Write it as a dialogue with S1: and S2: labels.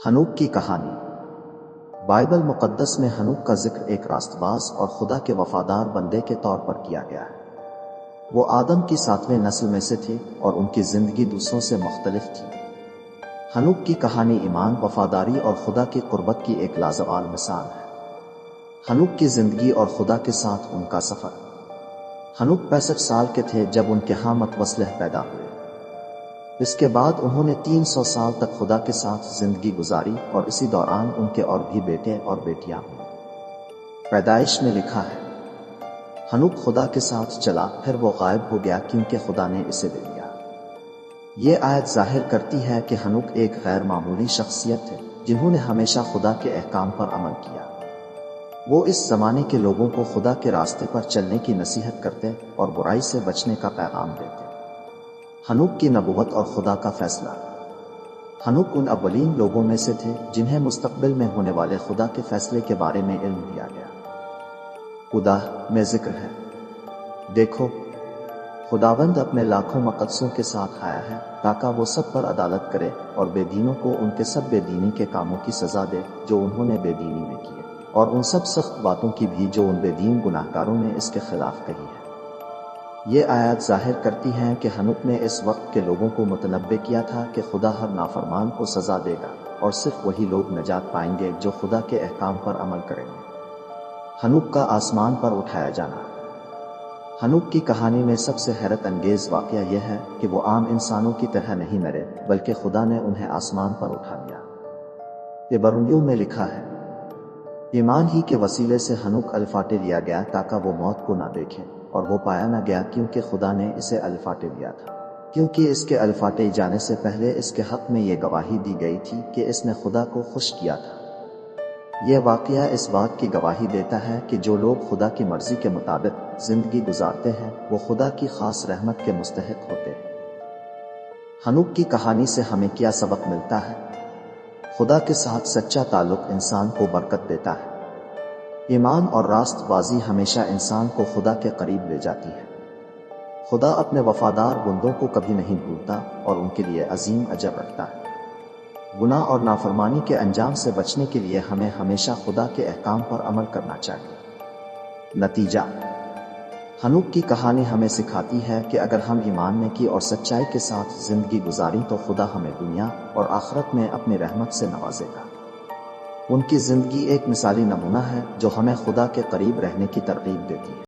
S1: ہنوک کی کہانی۔ بائبل مقدس میں ہنوک کا ذکر ایک راست باز اور خدا کے وفادار بندے کے طور پر کیا گیا ہے۔ وہ آدم کی 7ویں نسل میں سے تھے اور ان کی زندگی دوسروں سے مختلف تھی۔ ہنوک کی کہانی ایمان، وفاداری اور خدا کی قربت کی ایک لازوال مثال ہے۔ ہنوک کی زندگی اور خدا کے ساتھ ان کا سفر۔ ہنوک 65 سال کے تھے جب ان کے ہاں متوسلح پیدا ہوئے۔ اس کے بعد انہوں نے 300 سال تک خدا کے ساتھ زندگی گزاری اور اسی دوران ان کے اور بھی بیٹے اور بیٹیاں ہوئے۔ پیدائش میں لکھا ہے، ہنوک خدا کے ساتھ چلا، پھر وہ غائب ہو گیا کیونکہ خدا نے اسے لے لیا۔ یہ آیت ظاہر کرتی ہے کہ ہنوک ایک غیر معمولی شخصیت ہے جنہوں نے ہمیشہ خدا کے احکام پر عمل کیا۔ وہ اس زمانے کے لوگوں کو خدا کے راستے پر چلنے کی نصیحت کرتے اور برائی سے بچنے کا پیغام دیتے۔ ہنوک کی نبوت اور خدا کا فیصلہ۔ ہنوک ان اولین لوگوں میں سے تھے جنہیں مستقبل میں ہونے والے خدا کے فیصلے کے بارے میں علم دیا گیا۔ خدا میں ذکر ہے، دیکھو، خداوند اپنے لاکھوں مقدسوں کے ساتھ آیا ہے تاکہ وہ سب پر عدالت کرے اور بے دینوں کو ان کے سب بے دینی کے کاموں کی سزا دے جو انہوں نے بے دینی میں کیے، اور ان سب سخت باتوں کی بھی جو ان بے دین گناہگاروں نے اس کے خلاف کہی ہے۔ یہ آیات ظاہر کرتی ہیں کہ ہنوک نے اس وقت کے لوگوں کو متنبع کیا تھا کہ خدا ہر نافرمان کو سزا دے گا اور صرف وہی لوگ نجات پائیں گے جو خدا کے احکام پر عمل کریں گے۔ ہنوک کا آسمان پر اٹھایا جانا۔ ہنوک کی کہانی میں سب سے حیرت انگیز واقعہ یہ ہے کہ وہ عام انسانوں کی طرح نہیں مرے بلکہ خدا نے انہیں آسمان پر اٹھا لیا۔ عبرانیوں میں لکھا ہے، ایمان ہی کے وسیلے سے ہنوک الفاٹے لیا گیا تاکہ وہ موت کو نہ دیکھے، اور وہ پایا نہ گیا کیونکہ خدا نے اسے الفاٹے لیا تھا، کیونکہ اس کے الفاٹے جانے سے پہلے اس کے حق میں یہ گواہی دی گئی تھی کہ اس نے خدا کو خوش کیا تھا۔ یہ واقعہ اس بات کی گواہی دیتا ہے کہ جو لوگ خدا کی مرضی کے مطابق زندگی گزارتے ہیں وہ خدا کی خاص رحمت کے مستحق ہوتے ہیں۔ ہنوک کی کہانی سے ہمیں کیا سبق ملتا ہے؟ خدا کے ساتھ سچا تعلق انسان کو برکت دیتا ہے۔ ایمان اور راست بازی ہمیشہ انسان کو خدا کے قریب لے جاتی ہے۔ خدا اپنے وفادار بندوں کو کبھی نہیں بھولتا اور ان کے لیے عظیم اجر رکھتا ہے۔ گناہ اور نافرمانی کے انجام سے بچنے کے لیے ہمیں ہمیشہ خدا کے احکام پر عمل کرنا چاہیے۔ نتیجہ، ہنوک کی کہانی ہمیں سکھاتی ہے کہ اگر ہم ایمان میں کی اور سچائی کے ساتھ زندگی گزاری تو خدا ہمیں دنیا اور آخرت میں اپنی رحمت سے نوازے گا۔ ان کی زندگی ایک مثالی نمونہ ہے جو ہمیں خدا کے قریب رہنے کی ترغیب دیتی ہے۔